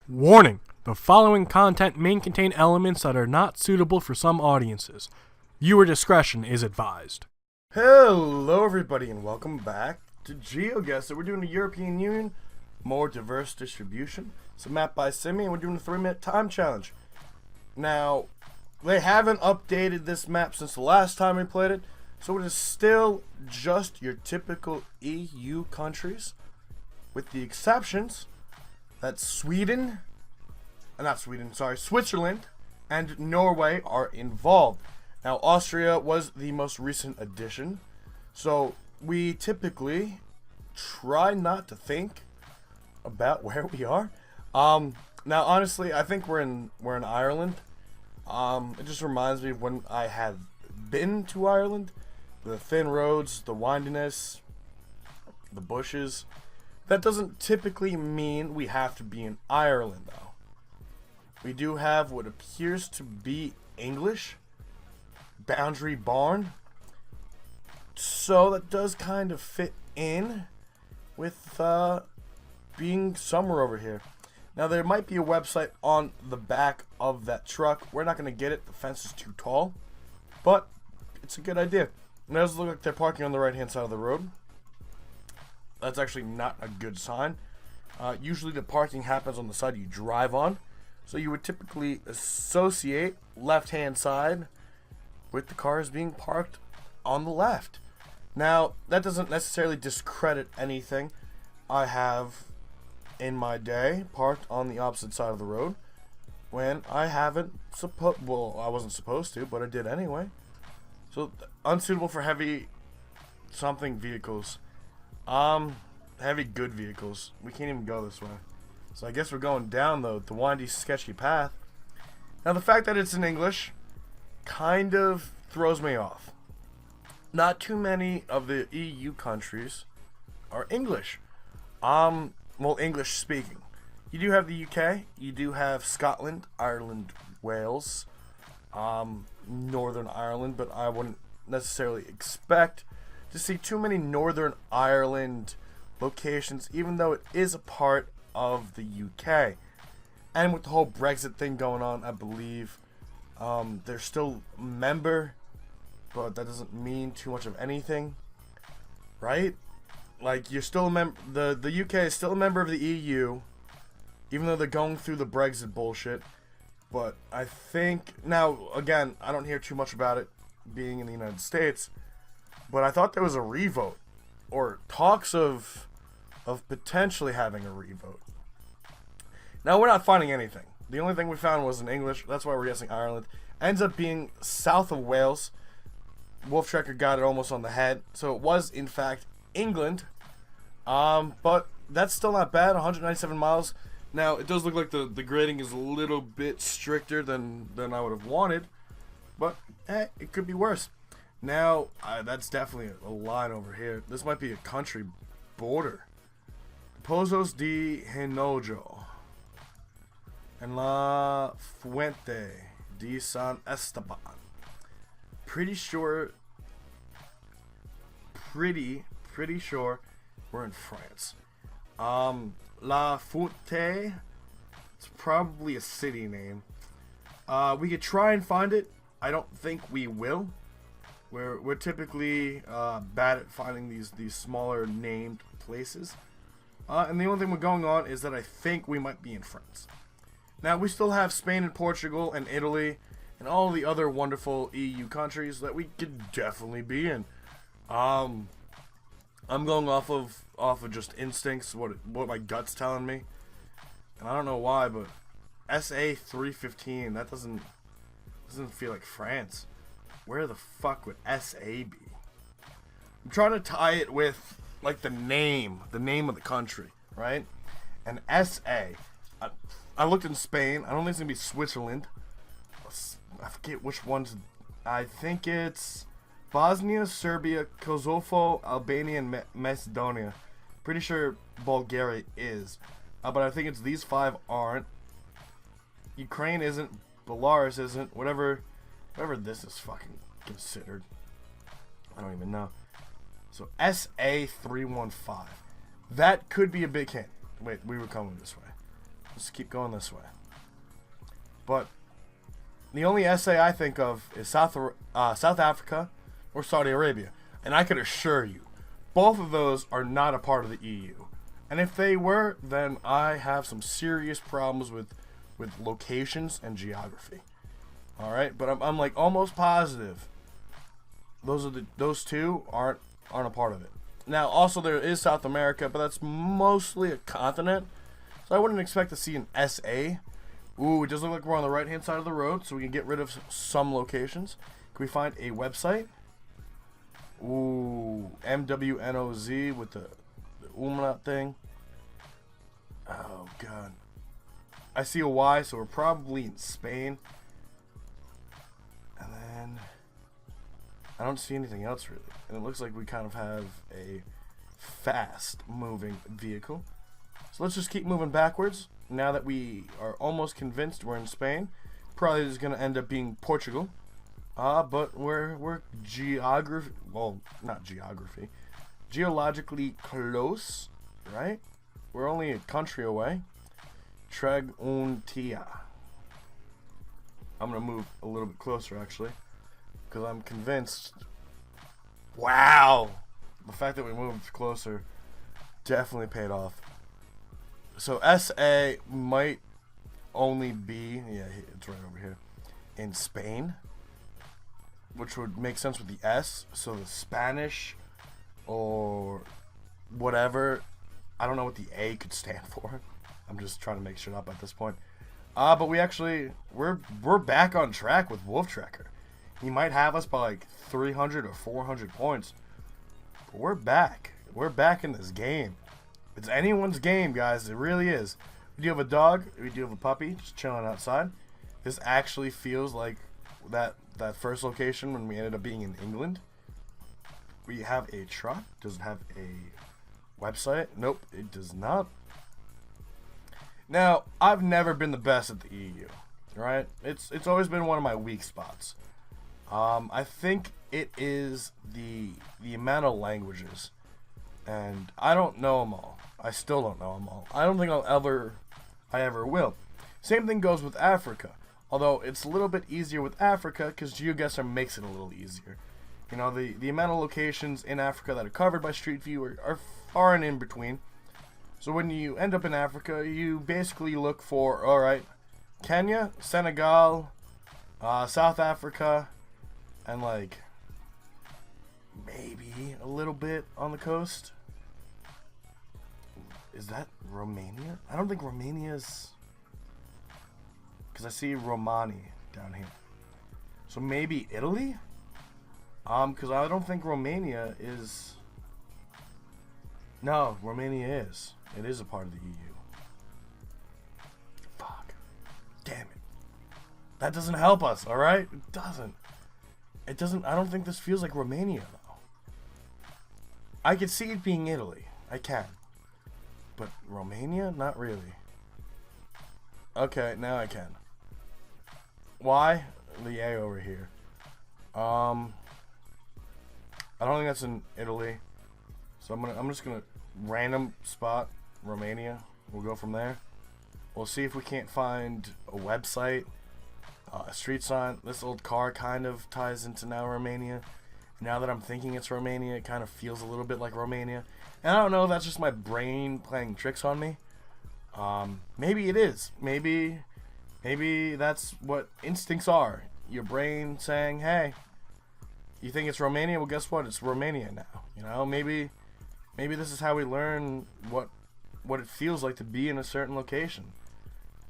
Warning: the following content may contain elements that are not suitable for some audiences. Viewer discretion is advised. Hello everybody and welcome back to Geoguessr. We're doing a European Union, more diverse distribution. It's a map by Simi and we're doing a 3-minute time challenge. Now, they haven't updated this map since the last time we played it, so it is still just your typical EU countries, with the exceptions that Switzerland and Norway are involved. Now, Austria was the most recent addition, so we typically try not to think about where we are. Now, honestly, I think we're in Ireland. It just reminds me of when I had been to Ireland. The thin roads, the windiness, the bushes. That doesn't typically mean we have to be in Ireland, though. We do have what appears to be English boundary barn, so that does kind of fit in with being somewhere over here. Now, there might be a website on the back of that truck. We're not going to get it. The fence is too tall, but it's a good idea. It does look like they're parking on the right-hand side of the road. That's actually not a good sign. Usually the parking happens on the side you drive on, so you would typically associate left-hand side with the cars being parked on the left. Now, that doesn't necessarily discredit anything I have in my day parked on the opposite side of the road when I haven't I wasn't supposed to, but I did anyway. So, unsuitable for heavy something vehicles. Heavy good vehicles. We can't even go this way. So I guess we're going down the windy, sketchy path. Now, the fact that it's in English kind of throws me off. Not too many of the EU countries are English. Well, English speaking. You do have the UK, you do have Scotland, Ireland, Wales, Northern Ireland, but I wouldn't necessarily expect to see too many Northern Ireland locations, even though it is a part of the UK. And with the whole Brexit thing going on, I believe they're still a member, but that doesn't mean too much of anything, right? Like, you're still a member. The UK is still a member of the EU, even though they're going through the Brexit bullshit. But I think now, again, I don't hear too much about it being in the United States, but I thought there was a revote or talks of potentially having a revote. Now, we're not finding anything. The only thing we found was in English. That's why we're guessing Ireland. Ends up being south of Wales. Wolf Tracker got it almost on the head. So it was, in fact, England. But that's still not bad. 197 miles. Now, it does look like the grading is a little bit stricter than I would have wanted. But, it could be worse. Now, that's definitely a line over here. This might be a country border. Pozos de Hinojo and La Fuente de San Esteban. Pretty sure we're in France. La Fuente, it's probably a city name. We could try and find it. I don't think we will. We're typically bad at finding these smaller named places. And the only thing we're going on is that I think we might be in France. Now, we still have Spain and Portugal and Italy and all the other wonderful EU countries that we could definitely be in. I'm going off of just instincts, what my gut's telling me. And I don't know why, but SA 315, that doesn't feel like France. Where the fuck would SA be? I'm trying to tie it with, like, the name of the country, right? And SA, I looked in Spain. I don't think it's gonna be Switzerland. I forget which ones. I think it's Bosnia, Serbia, Kosovo, Albania, and Macedonia. Pretty sure Bulgaria is, but I think it's these 5 aren't. Ukraine isn't. Belarus isn't. Whatever this is fucking considered. I don't even know. So SA315. That could be a big hint. Wait, we were coming this way. Let's keep going this way. But the only SA I think of is South Africa or Saudi Arabia. And I can assure you, both of those are not a part of the EU. And if they were, then I have some serious problems with locations and geography. All right, but I'm like almost positive those two aren't a part of it. Now, also there is South America, but that's mostly a continent, so I wouldn't expect to see an SA. Ooh, it does look like we're on the right-hand side of the road, so we can get rid of some locations. Can we find a website? Ooh, MWNOZ with the umlaut thing. Oh, God. I see a Y, so we're probably in Spain. And then I don't see anything else, really. And it looks like we kind of have a fast-moving vehicle. So let's just keep moving backwards. Now that we are almost convinced we're in Spain, probably is going to end up being Portugal. But we're geologically close, right? We're only a country away. Treguntia. I'm going to move a little bit closer, actually, because I'm convinced. Wow! The fact that we moved closer definitely paid off. So SA might only be, yeah, it's right over here, in Spain, which would make sense with the S. So the Spanish or whatever, I don't know what the A could stand for. I'm just trying to make shit up at this point. But we're back on track with Wolf Tracker. He might have us by like 300 or 400 points. But we're back. We're back in this game. It's anyone's game, guys. It really is. We do have a dog. We do have a puppy just chilling outside. This actually feels like that first location when we ended up being in England. We have a truck. Does it have a website? Nope, it does not. Now, I've never been the best at the EU, right? It's always been one of my weak spots. I think it is the amount of languages, and I don't know them all. I still don't know them all. I don't think I ever will. Same thing goes with Africa, although it's a little bit easier with Africa because Geoguessr makes it a little easier. You know, the amount of locations in Africa that are covered by Street View are far and in between. So when you end up in Africa, you basically look for, alright, Kenya, Senegal, South Africa, and like maybe a little bit on the coast. Is that Romania? I don't think Romania's, because I see Romani down here. So maybe Italy? Because I don't think Romania is. No, Romania is. It is a part of the EU. Fuck. Damn it. That doesn't help us, alright? It doesn't. It doesn't. I don't think this feels like Romania, though. I could see it being Italy. I can. But Romania? Not really. Okay, now I can. Why? The A over here. I don't think that's in Italy. So I'm just gonna random spot Romania. We'll go from there. We'll see if we can't find a website, a street sign. This old car kind of ties into now Romania. Now that I'm thinking it's Romania, it kind of feels a little bit like Romania. And I don't know if that's just my brain playing tricks on me. Maybe it is. Maybe that's what instincts are. Your brain saying, hey, you think it's Romania? Well, guess what? It's Romania now. You know, maybe this is how we learn what it feels like to be in a certain location.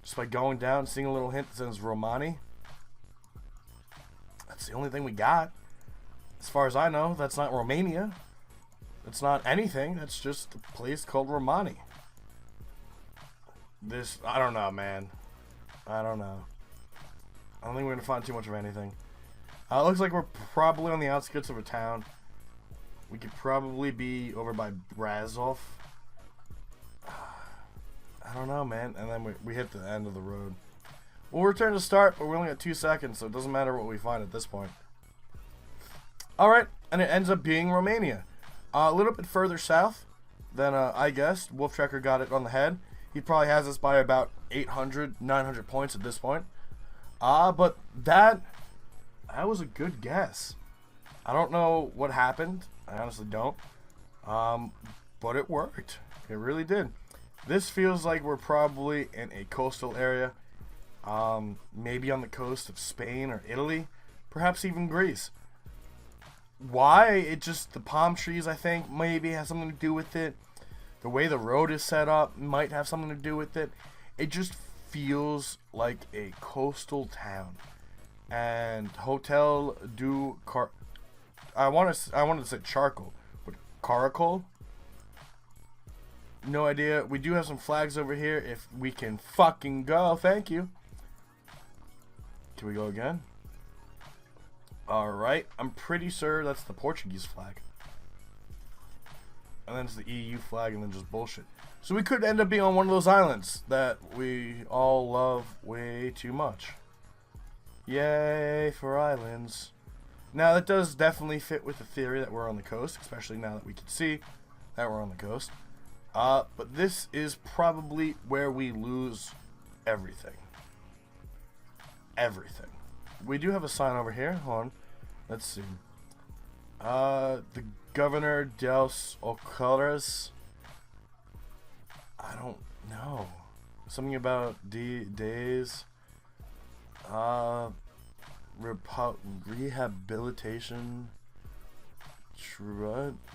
Just by going down and seeing a little hint that says Romani. That's the only thing we got. As far as I know, that's not Romania. It's not anything. That's just a place called Romani. I don't know, man. I don't know. I don't think we're going to find too much of anything. It looks like we're probably on the outskirts of a town. We could probably be over by Brazov. I don't know, man. And then we hit the end of the road. We'll return to start, but we're only at 2 seconds, so it doesn't matter what we find at this point. Alright, and it ends up being Romania. A little bit further south than I guessed. Wolf Tracker got it on the head. He probably has us by about 800, 900 points at this point. But that was a good guess. I don't know what happened. I honestly don't. But it worked. It really did. This feels like we're probably in a coastal area. Maybe on the coast of Spain or Italy. Perhaps even Greece. Why? It just, the palm trees, I think, maybe has something to do with it. The way the road is set up might have something to do with it. It just feels like a coastal town. And Hotel du Car... I wanted to say charcoal, but caracol? No idea. We do have some flags over here. If we can fucking go, thank you. Can we go again? Alright, I'm pretty sure that's the Portuguese flag. And then it's the EU flag and then just bullshit. So we could end up being on one of those islands that we all love way too much. Yay for islands. Now that does definitely fit with the theory that we're on the coast, especially now that we can see that we're on the coast. But this is probably where we lose everything. Everything. We do have a sign over here. Hold on. Let's see. The Governor dels Oculares. I don't know. Something about days. Rehabilitation.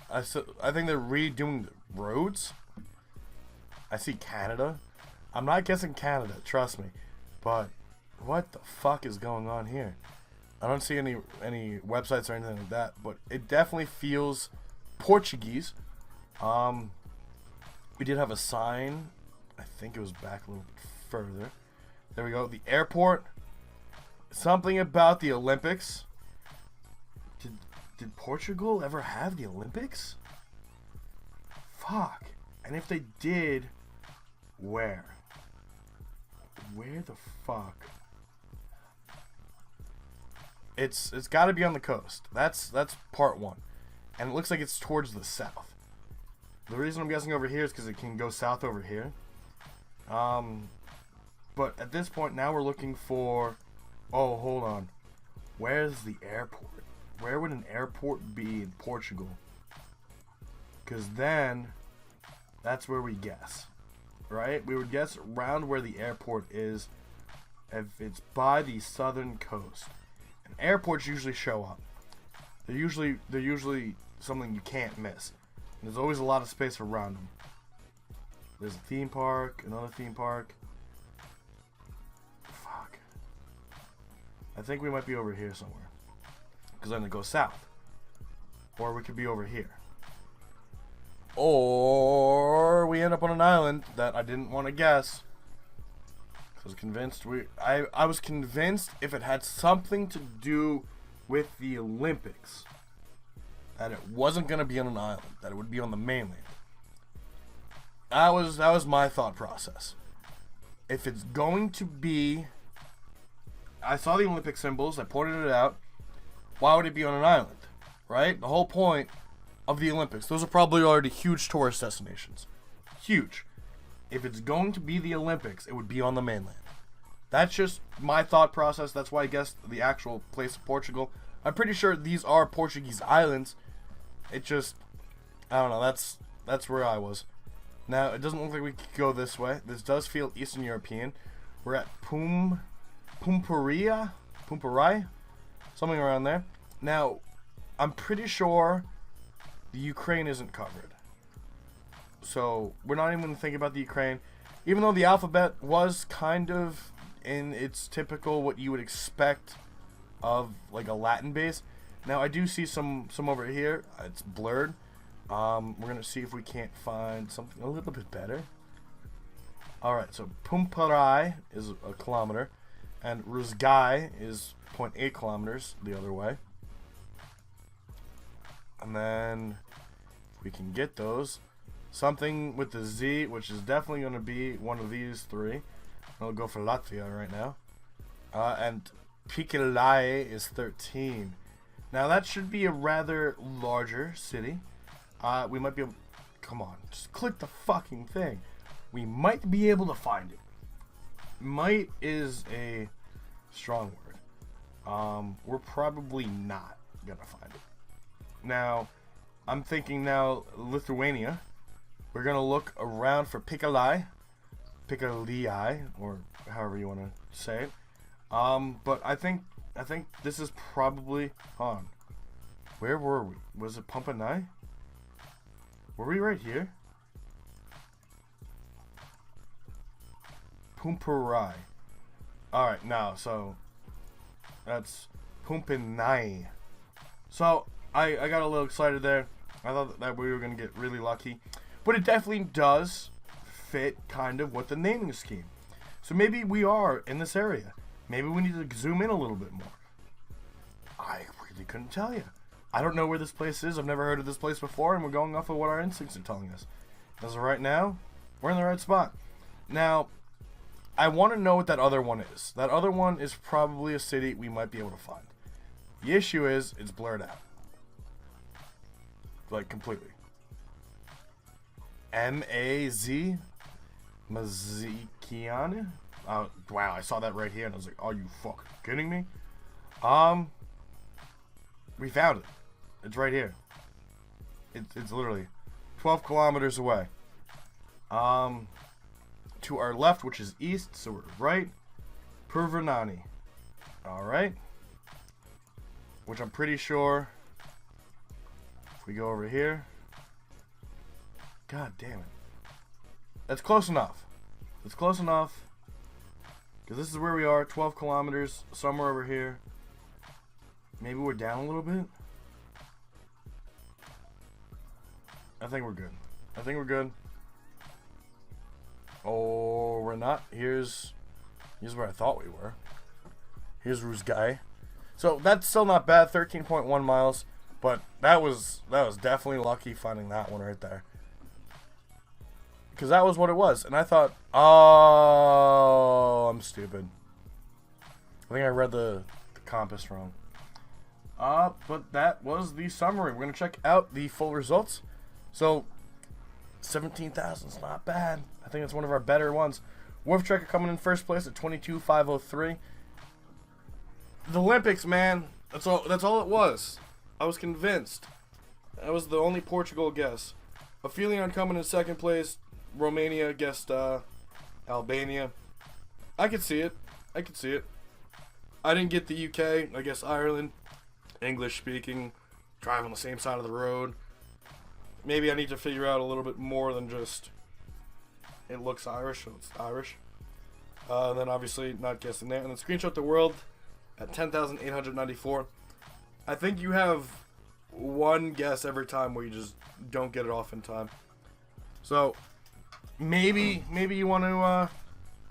I think they're redoing the roads. I see Canada. I'm not guessing Canada, trust me. But what the fuck is going on here? I don't see any websites or anything like that, but it definitely feels Portuguese. We did have a sign. I think it was back a little bit further. There we go. The airport. Something about the Olympics. Did Portugal ever have the Olympics? Fuck. And if they did, where? Where the fuck? It's got to be on the coast. That's part one, and it looks like it's towards the south. The reason I'm guessing over here is because it can go south over here. But at this point now we're looking for. Oh, hold on. Where's the airport? Where would an airport be in Portugal? Because then that's where we guess, right? We would guess around where the airport is if it's by the southern coast. And airports usually show up. They're usually something you can't miss. And there's always a lot of space around them. There's a theme park, another theme park. Fuck. I think we might be over here somewhere. Because then it goes south. Or we could be over here. Or we end up on an island that I didn't want to guess. I was convinced I was convinced if it had something to do with the Olympics, that it wasn't going to be on an island, that it would be on the mainland. That was my thought process. If it's going to be, I saw the Olympic symbols, I pointed it out. Why would it be on an island, right? The whole point of the Olympics, those are probably already huge tourist destinations. Huge. If it's going to be the Olympics, it would be on the mainland. That's just my thought process. That's why I guessed the actual place of Portugal. I'm pretty sure these are Portuguese islands. It just, I don't know, that's where I was. Now, it doesn't look like we could go this way. This does feel Eastern European. We're at Pumparai? Something around there. Now, I'm pretty sure the Ukraine isn't covered. So, we're not even thinking about the Ukraine. Even though the alphabet was kind of in its typical, what you would expect of like a Latin base. Now, I do see some over here. It's blurred. We're going to see if we can't find something a little bit better. Alright, so Pumparai is a kilometer. And Ruzgai is 0.8 kilometers the other way. And then we can get those. Something with the Z, which is definitely going to be one of these three. I'll go for Latvia right now. And Pikilae is 13. Now that should be a rather larger city. We might be able... Come on, just click the fucking thing. we might be able to find it. Might is a strong word. We're probably not gonna find it. Now, I'm thinking now Lithuania. We're gonna look around for Pikalai, or however you want to say it. But I think this is probably on. Where were we? Was it Pumpanai? Were we right here? Pumparai. Alright, now, so that's Pumpinai. So I got a little excited there. I thought that we were gonna get really lucky. But it definitely does fit kind of what the naming scheme. So maybe we are in this area. Maybe we need to zoom in a little bit more. I really couldn't tell you. I don't know where this place is. I've never heard of this place before, and we're going off of what our instincts are telling us. As of right now, we're in the right spot. Now, I want to know what that other one is. That other one is probably a city we might be able to find. The issue is, it's blurred out. Like, completely. M-A-Z? Mazikiane? Wow, I saw that right here, and I was like, are you fucking kidding me? We found it. It's right here. It's literally 12 kilometers away. To our left, which is east, so we're right. Purvanani. Alright. Which I'm pretty sure, if we go over here. God damn it. That's close enough. It's close enough. Because this is where we are, 12 kilometers, somewhere over here. Maybe we're down a little bit. I think we're good. I think we're good. Oh, we're not. Here's where I thought we were. Here's Ruzgai. So that's still not bad, 13.1 miles. But that was definitely lucky finding that one right there. Because that was what it was. And I thought, oh, I'm stupid. I think I read the compass wrong. But that was the summary. We're going to check out the full results. So, 17,000 is not bad. I think it's one of our better ones. Wolf Trekker coming in first place at 22,503. The Olympics, man. That's all it was. I was convinced. That was the only Portugal guess. Aphelion coming in second place. Romania guessed Albania. I could see it. I didn't get the UK. I guess Ireland. English speaking. Drive on the same side of the road. Maybe I need to figure out a little bit more than just it looks Irish, so it's Irish. And then obviously not guessing there. And then screenshot the world at 10,894. I think you have one guess every time where you just don't get it off in time. So maybe you want to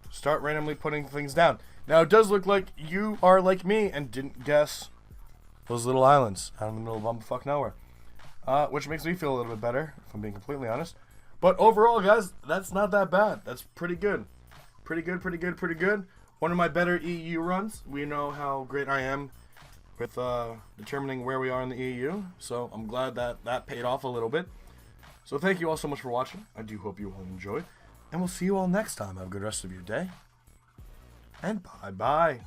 start randomly putting things down. Now it does look like you are like me and didn't guess those little islands out in the middle of bumblefuck nowhere. Which makes me feel a little bit better, if I'm being completely honest. But overall, guys, that's not that bad. That's pretty good. Pretty good. One of my better EU runs. We know how great I am with determining where we are in the EU. So I'm glad that paid off a little bit. So thank you all so much for watching. I do hope you all enjoyed. And we'll see you all next time. Have a good rest of your day. And bye-bye.